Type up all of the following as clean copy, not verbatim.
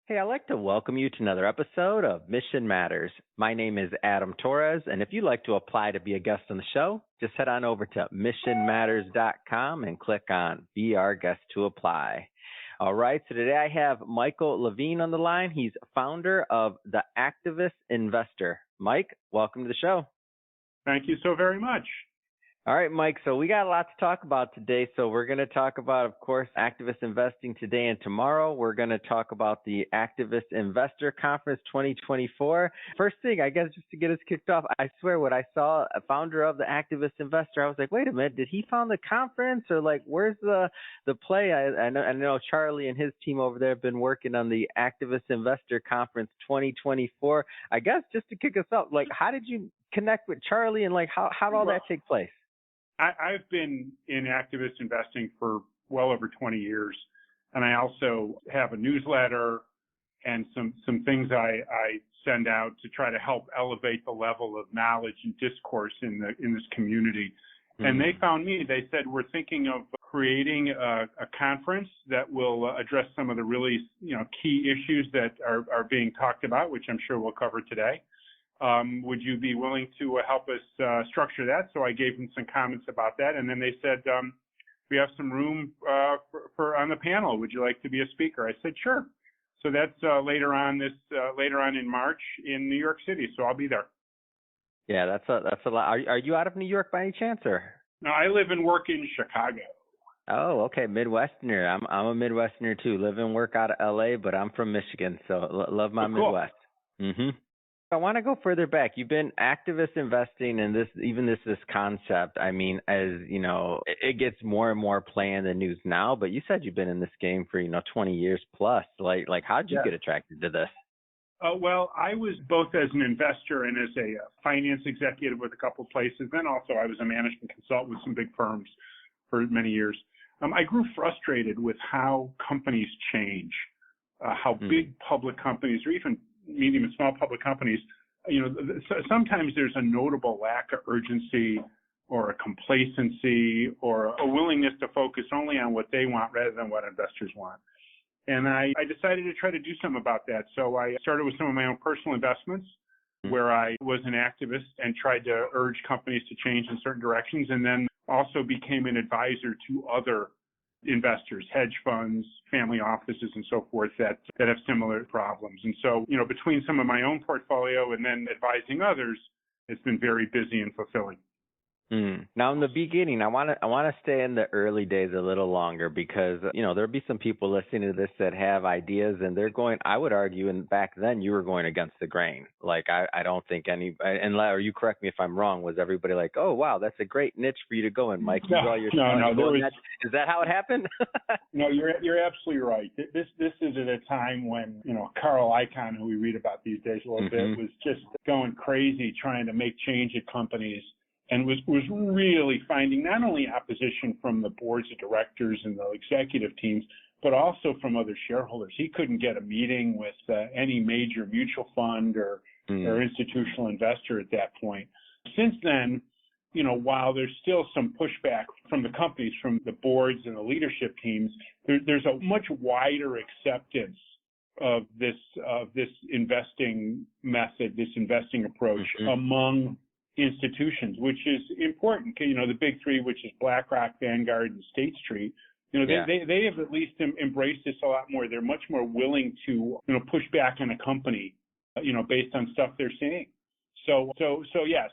Hey, I'd like to welcome you to another episode of Mission Matters. My name is Adam Torres, and if you'd like to apply to be a guest on the show, just head on over to missionmatters.com and click on Be Our Guest to apply. All right, so today I have Michael Levine on the line. He's founder of The Activist Investor. Mike, welcome to the show. Thank you so very much. All right, Mike, so we got a lot to talk about today. So we're going to talk about, of course, activist investing today and tomorrow. We're going to talk about the Activist Investor Conference 2024. First thing, I guess, just to get us kicked off, I swear when I saw a founder of the Activist Investor, I was like, wait a minute, did he found the conference? Or like, where's the play? I know Charlie and his team over there have been working on the Activist Investor Conference 2024. I guess just to kick us off, like, how did you connect with Charlie and like how did all that take place? I've been in activist investing for well over 20 years, and I also have a newsletter and some things I send out to try to help elevate the level of knowledge and discourse in this community. Mm-hmm. And they found me. They said, we're thinking of creating a conference that will address some of the really key issues that are being talked about, which I'm sure we'll cover today. Would you be willing to help us structure that? So I gave them some comments about that, and then they said, we have some room for on the panel. Would you like to be a speaker? I said, sure. So that's later on in March in New York City. So I'll be there. Yeah, that's a lot. Are you out of New York by any chance, or? No, I live and work in Chicago. Oh, okay, Midwesterner. I'm a Midwesterner too. Live and work out of LA, but I'm from Michigan, so love my Midwest. Mm-hmm. I want to go further back. You've been activist investing in this concept. I mean, as you know, it gets more and more play in the news now, but you said you've been in this game for 20 years plus. Like how did you get attracted to this? Well, I was both as an investor and as a finance executive with a couple of places. Then also I was a management consultant with some big firms for many years. I grew frustrated with how companies change, how big public companies or even medium and small public companies, sometimes there's a notable lack of urgency or a complacency or a willingness to focus only on what they want rather than what investors want. And I decided to try to do something about that. So I started with some of my own personal investments where I was an activist and tried to urge companies to change in certain directions, and then also became an advisor to other investors, hedge funds, family offices, and so forth that have similar problems. And so, between some of my own portfolio and then advising others, it's been very busy and fulfilling. Now, in the beginning, I want to stay in the early days a little longer because, there'll be some people listening to this that have ideas and they're going, I would argue, and back then you were going against the grain. Like, I don't think or you correct me if I'm wrong, was everybody like, oh, wow, that's a great niche for you to go in, Mike? No. Is that how it happened? No, you're absolutely right. This is at a time when, Carl Icahn, who we read about these days a little bit, was just going crazy trying to make change at companies. And was really finding not only opposition from the boards of directors and the executive teams, but also from other shareholders. He couldn't get a meeting with any major mutual fund or institutional investor at that point. Since then, while there's still some pushback from the companies, from the boards and the leadership teams, there's a much wider acceptance of this investing method, this investing approach among institutions, which is important. The big three, which is BlackRock, Vanguard, and State Street, they have at least embraced this a lot more. They're much more willing to push back on a company, based on stuff they're seeing. So yes,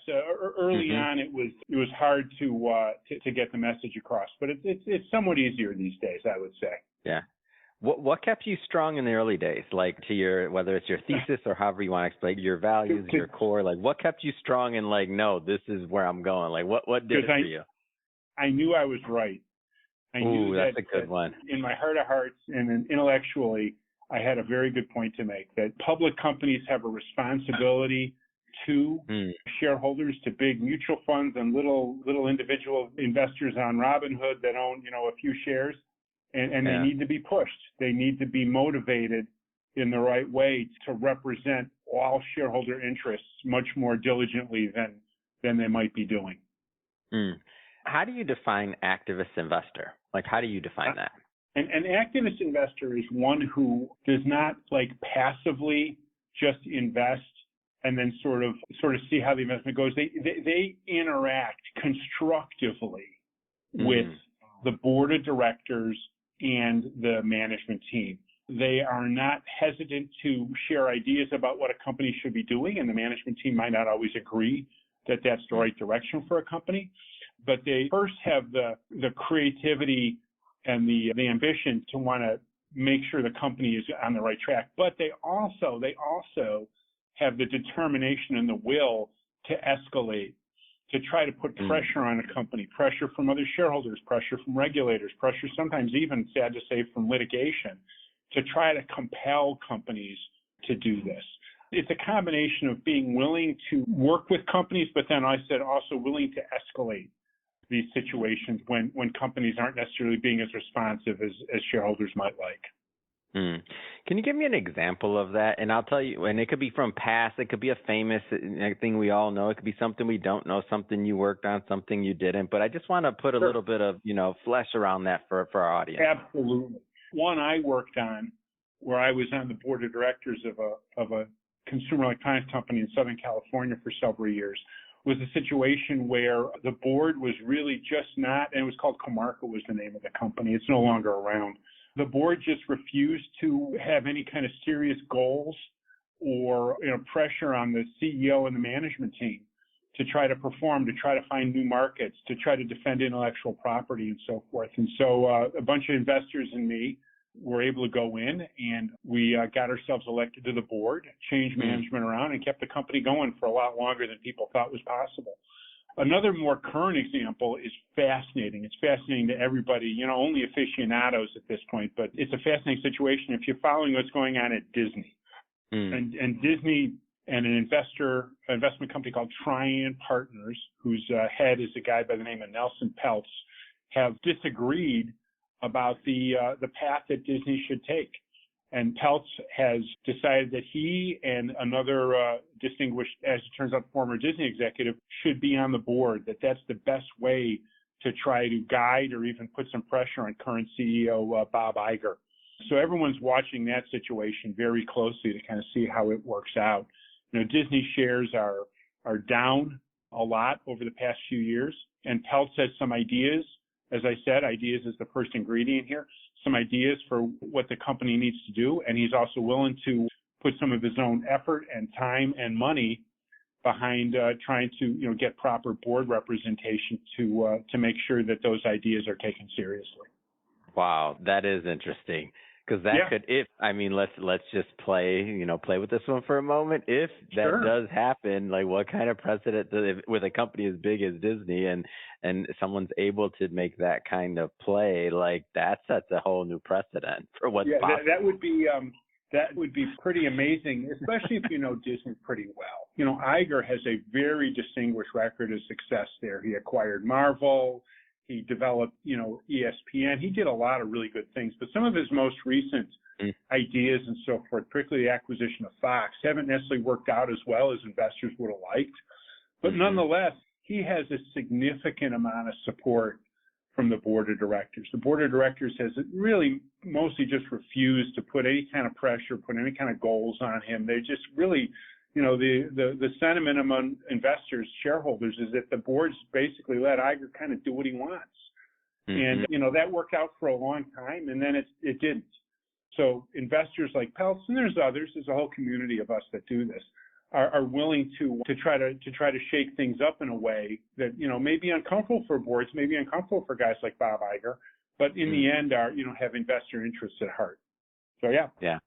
early on it was hard to get the message across, but it's somewhat easier these days, I would say. Yeah. What kept you strong in the early days, like whether it's your thesis or however you want to explain your values, your core, like what kept you strong and like, no, this is where I'm going? Like what did it for you? I knew I was right. I knew that's a good one. In my heart of hearts and then intellectually, I had a very good point to make that public companies have a responsibility to shareholders, to big mutual funds and little individual investors on Robinhood that own, a few shares. And they need to be pushed. They need to be motivated in the right way to represent all shareholder interests much more diligently than they might be doing. How do you define activist investor? Like, how do you define that? An activist investor is one who does not like passively just invest and then sort of see how the investment goes. They interact constructively with the board of directors and the management team. They are not hesitant to share ideas about what a company should be doing, and the management team might not always agree that that's the right direction for a company. But they first have the creativity and the ambition to want to make sure the company is on the right track. But they also have the determination and the will to escalate, to try to put pressure on a company, pressure from other shareholders, pressure from regulators, pressure sometimes even, sad to say, from litigation, to try to compel companies to do this. It's a combination of being willing to work with companies, but then I said also willing to escalate these situations when companies aren't necessarily being as responsive as shareholders might like. Can you give me an example of that? And I'll tell you, and it could be from past, it could be a famous thing we all know, it could be something we don't know, something you worked on, something you didn't, but I just want to put a little bit of, flesh around that for our audience. Absolutely. One I worked on where I was on the board of directors of a consumer electronics company in Southern California for several years was a situation where the board was really just not, and it was called Comarca was the name of the company. It's no longer around. The board just refused to have any kind of serious goals or pressure on the CEO and the management team to try to perform, to try to find new markets, to try to defend intellectual property and so forth. And so a bunch of investors and me were able to go in, and we got ourselves elected to the board, changed management around, and kept the company going for a lot longer than people thought was possible. Another more current example is fascinating. It's fascinating to everybody, only aficionados at this point, but it's a fascinating situation if you're following what's going on at Disney. And Disney and an investment company called Trian Partners, whose head is a guy by the name of Nelson Peltz, have disagreed about the path that Disney should take. And Peltz has decided that he and another distinguished, as it turns out, former Disney executive should be on the board, that's the best way to try to guide or even put some pressure on current CEO Bob Iger. So everyone's watching that situation very closely to kind of see how it works out. Disney shares are down a lot over the past few years, and Peltz has some ideas. As I said, ideas is the first ingredient here. Some ideas for what the company needs to do, and he's also willing to put some of his own effort and time and money behind trying to get proper board representation to make sure that those ideas are taken seriously. Wow, that is interesting. Because that could, let's just play with this one for a moment. If that does happen, like what kind of precedent with a company as big as Disney and someone's able to make that kind of play, like that sets a whole new precedent for what's possible. That would be pretty amazing, especially if you know Disney pretty well. Iger has a very distinguished record of success there. He acquired Marvel. He developed, ESPN. He did a lot of really good things, but some of his most recent ideas and so forth, particularly the acquisition of Fox, haven't necessarily worked out as well as investors would have liked. But nonetheless, he has a significant amount of support from the board of directors. The board of directors has really mostly just refused to put any kind of pressure, put any kind of goals on him. They just really, the sentiment among investors, shareholders, is that the board's basically let Iger kind of do what he wants. And, that worked out for a long time, and then it didn't. So investors like Peltz, and there's others, there's a whole community of us that do this, are willing to try to shake things up in a way that, may be uncomfortable for boards, may be uncomfortable for guys like Bob Iger, but in the end are, have investor interests at heart. So, yeah.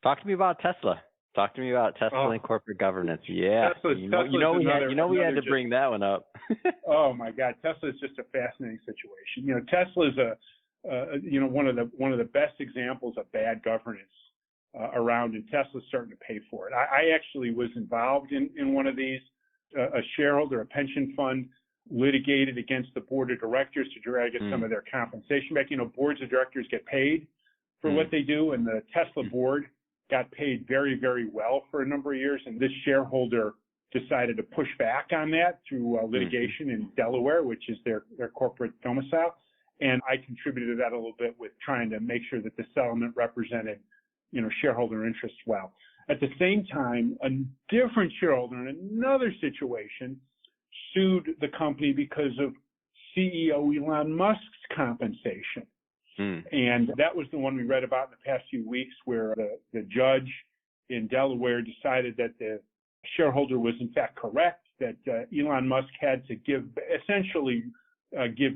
Talk to me about Tesla. Talk to me about Tesla and corporate governance. Yeah, we had to bring that one up. Oh my God, Tesla is just a fascinating situation. Tesla is one of the best examples of bad governance around, and Tesla's starting to pay for it. I actually was involved in one of these. A shareholder, a pension fund, litigated against the board of directors to try to get some of their compensation back. Boards of directors get paid for what they do, and the Tesla board got paid very, very well for a number of years, and this shareholder decided to push back on that through litigation in Delaware, which is their corporate domicile. And I contributed to that a little bit with trying to make sure that the settlement represented, shareholder interests well. At the same time, a different shareholder in another situation sued the company because of CEO Elon Musk's compensation. And that was the one we read about in the past few weeks, where the judge in Delaware decided that the shareholder was in fact correct, that Elon Musk had to give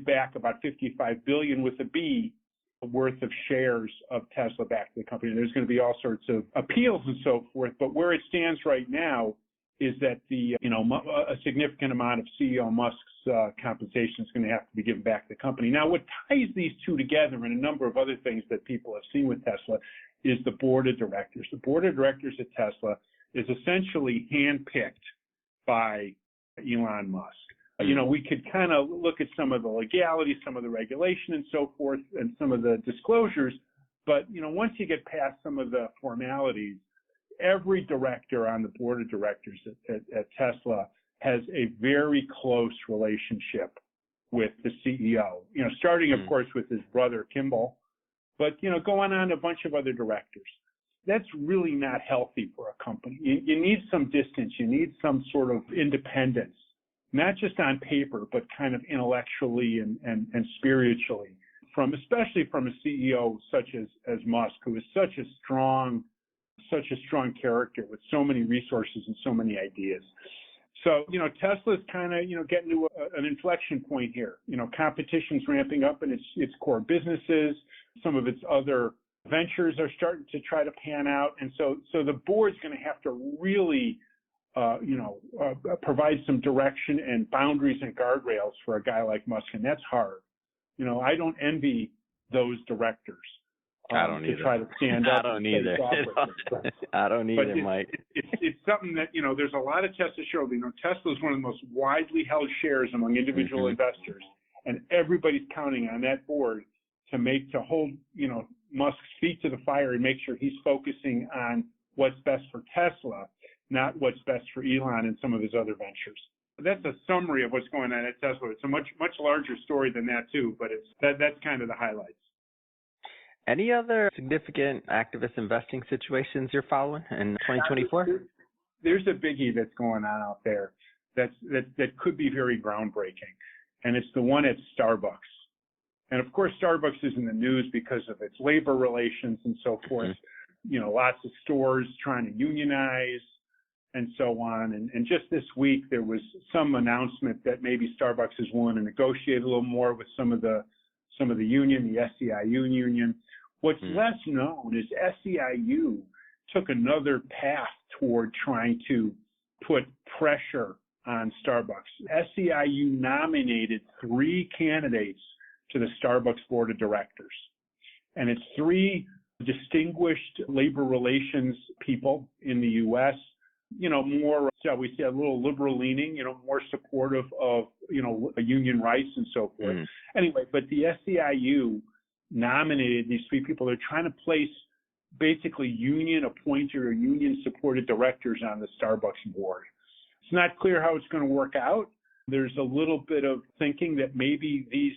back about $55 billion with a B worth of shares of Tesla back to the company. There's going to be all sorts of appeals and so forth, but where it stands right now is that a significant amount of CEO Musk's compensation is going to have to be given back to the company. Now, what ties these two together, and a number of other things that people have seen with Tesla, is the board of directors. The board of directors at Tesla is essentially handpicked by Elon Musk. We could kind of look at some of the legalities, some of the regulation and so forth, and some of the disclosures, but once you get past some of the formalities, every director on the board of directors at Tesla has a very close relationship with the CEO, starting, of course, with his brother, Kimball, but, going on a bunch of other directors. That's really not healthy for a company. You need some distance. You need some sort of independence, not just on paper, but kind of intellectually and spiritually, especially from a CEO such as Musk, who is such a strong character with so many resources and so many ideas. So, Tesla's kind of getting to an inflection point here. Competition's ramping up in its core businesses. Some of its other ventures are starting to try to pan out. And so the board's going to have to really, provide some direction and boundaries and guardrails for a guy like Musk. And that's hard. I don't envy those directors. I don't either. To try to stand up. I don't either. I don't either, Mike. It's something that, there's a lot of Tesla shareholders. Tesla is one of the most widely held shares among individual investors, and everybody's counting on that board to hold, Musk's feet to the fire and make sure he's focusing on what's best for Tesla, not what's best for Elon and some of his other ventures. That's a summary of what's going on at Tesla. It's a much larger story than that too, but that's kind of the highlights. Any other significant activist investing situations you're following in 2024? There's a biggie that's going on out there that could be very groundbreaking, and it's the one at Starbucks. And of course, Starbucks is in the news because of its labor relations and so forth. Lots of stores trying to unionize and so on. And just this week, there was some announcement that maybe Starbucks is willing to negotiate a little more with some of the union, the SEIU union. What's less known is SEIU took another path toward trying to put pressure on Starbucks. SEIU nominated 3 candidates to the Starbucks board of directors. And it's 3 distinguished labor relations people in the U.S., more, shall we say, a little liberal leaning, more supportive of, union rights and so forth. Anyway, but the SEIU nominated these 3 people. They're trying to place basically union appointed or union supported directors on the Starbucks board. It's not clear how it's going to work out. There's a little bit of thinking that maybe these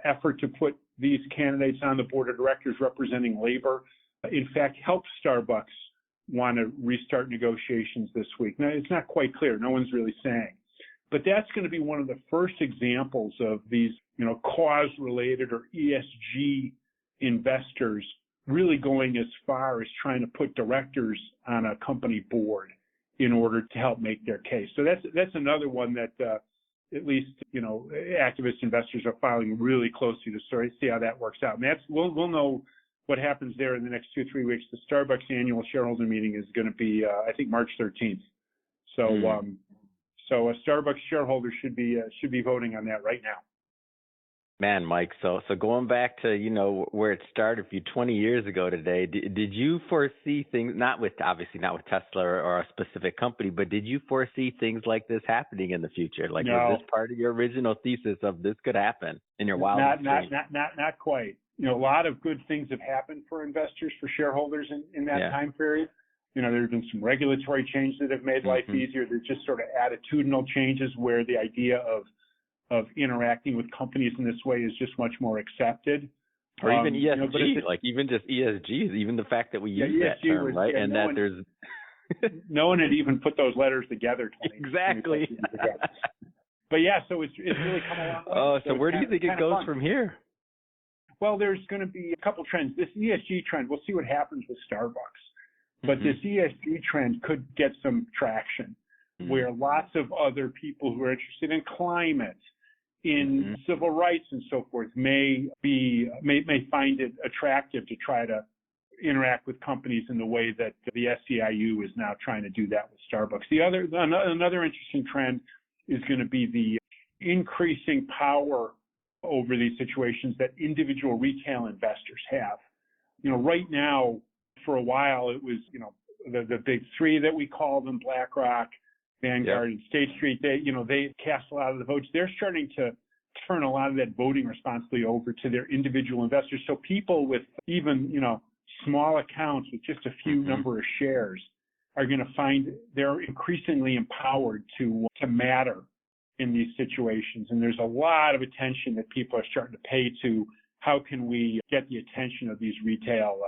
effort to put these candidates on the board of directors representing labor, in fact, helped Starbucks want to restart negotiations this week. Now, it's not quite clear. No one's really saying. But that's going to be one of the first examples of these, cause-related or ESG investors really going as far as trying to put directors on a company board in order to help make their case. So that's another one that at least, activist investors are following really closely to see how that works out. And we'll know what happens there in the next 2-3 weeks. The Starbucks annual shareholder meeting is going to be, I think, March 13th. So, so a Starbucks shareholder should be voting on that right now. Man, Mike, so going back to, where it started for you 20 years ago today, did you foresee things, obviously not with Tesla or a specific company, but did you foresee things like this happening in the future? Like, no. Was this part of your original thesis of this could happen in your wildest dreams? Not quite. A lot of good things have happened for investors, for shareholders in that time period. There have been some regulatory changes that have made life easier. There's just sort of attitudinal changes where the idea of of interacting with companies in this way is just much more accepted. Or even ESG, like even just ESG, even the fact that we use that term, right? And that there's no one had even put those letters together. Exactly. But yeah, so it's really come along. Oh, so where do you think it goes from here? Well, there's going to be a couple trends. This ESG trend, we'll see what happens with Starbucks. But this ESG trend could get some traction, where lots of other people who are interested in climate, in civil rights and so forth may find it attractive to try to interact with companies in the way that the SEIU is now trying to do that with Starbucks. Another interesting trend is going to be the increasing power over these situations that individual retail investors have. Right now, for a while, it was, the big three that we call them, BlackRock, Vanguard, and State Street. They cast a lot of the votes. They're starting to turn a lot of that voting responsibility over to their individual investors. So people with even, small accounts with just a few number of shares are going to find they're increasingly empowered to matter in these situations. And there's a lot of attention that people are starting to pay to how can we get the attention of these retail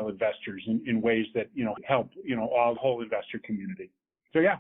investors in ways that, help, all the whole investor community. So, yeah.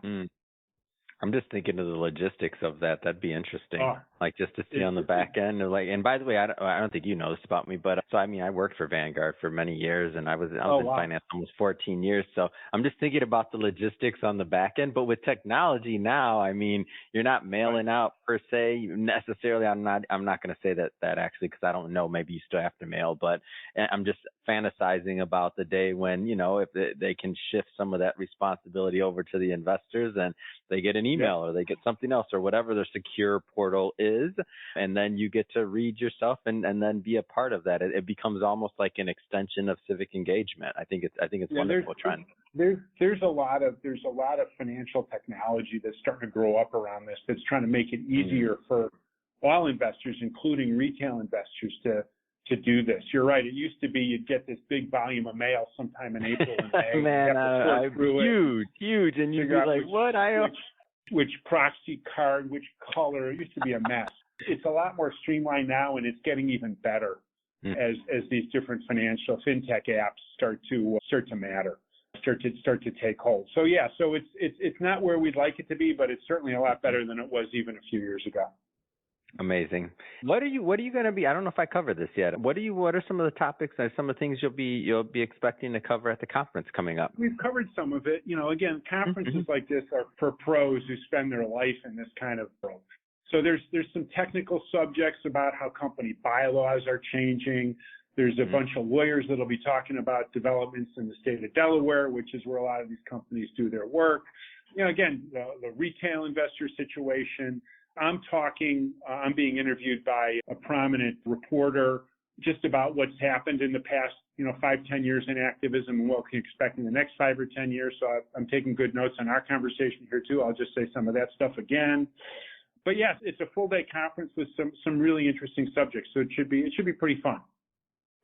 I'm just thinking of the logistics of that. That'd be interesting. Like just to see on the back end. And by the way, I don't think you know this about me, but I worked for Vanguard for many years, and I was in finance almost 14 years. So I'm just thinking about the logistics on the back end. But with technology now, you're not mailing out per se necessarily. I'm not going to say that actually, because I don't know. Maybe you still have to mail, but I'm just fantasizing about the day when, if they can shift some of that responsibility over to the investors and they get an email or they get something else or whatever their secure portal is, and then you get to read yourself and then be a part of that. It becomes almost like an extension of civic engagement. I think it's wonderful trend. There's a lot of financial technology that's starting to grow up around this that's trying to make it easier for all investors, including retail investors, to do this. You're right. It used to be you'd get this big volume of mail sometime in April and May. Man, huge, and you'd be like, what? Which proxy card, which color? It used to be a mess. It's a lot more streamlined now, and it's getting even better as these different fintech apps start to matter, start to take hold. So yeah, so it's not where we'd like it to be, but it's certainly a lot better than it was even a few years ago. Amazing. What are you going to be? I don't know if I covered this yet. What are some of the topics and some of the things you'll be expecting to cover at the conference coming up? We've covered some of it. Again, conferences like this are for pros who spend their life in this kind of world. So there's some technical subjects about how company bylaws are changing. There's a bunch of lawyers that'll be talking about developments in the state of Delaware, which is where a lot of these companies do their work. Again, the retail investor situation. I'm being interviewed by a prominent reporter just about what's happened in the past, 5-10 years in activism and what we can expect in the next 5 or 10 years. So I'm taking good notes on our conversation here too. I'll just say some of that stuff again. But yes, it's a full day conference with some really interesting subjects. So it should be pretty fun.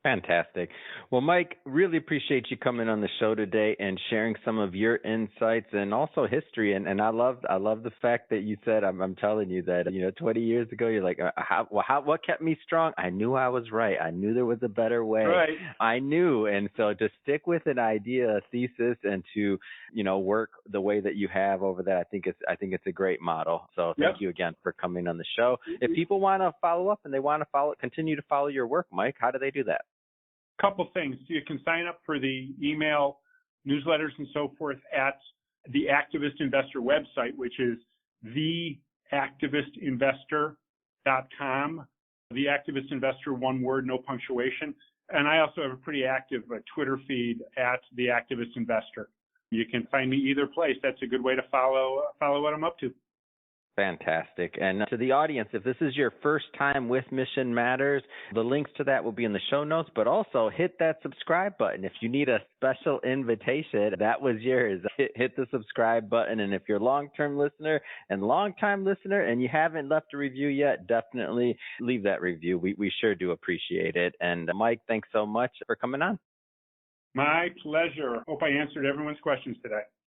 Fantastic. Well, Mike, really appreciate you coming on the show today and sharing some of your insights and also history. And I love the fact that you said, I'm telling you that, 20 years ago, you're like, what kept me strong? I knew I was right. I knew there was a better way. Right. I knew. And so to stick with an idea, a thesis, and to, work the way that you have over that, I think it's a great model. So thank you again for coming on the show. If people want to follow up and they want to continue to follow your work, Mike, how do they do that? Couple things. You can sign up for the email newsletters and so forth at the Activist Investor website, which is theactivistinvestor.com. The Activist Investor, one word, no punctuation. And I also have a pretty active Twitter feed at the Activist Investor. You can find me either place. That's a good way to follow what I'm up to. Fantastic. And to the audience, if this is your first time with Mission Matters, the links to that will be in the show notes, but also hit that subscribe button. If you need a special invitation, that was yours. Hit the subscribe button. And if you're a long-term listener and long-time listener and you haven't left a review yet, definitely leave that review. We sure do appreciate it. And Mike, thanks so much for coming on. My pleasure. Hope I answered everyone's questions today.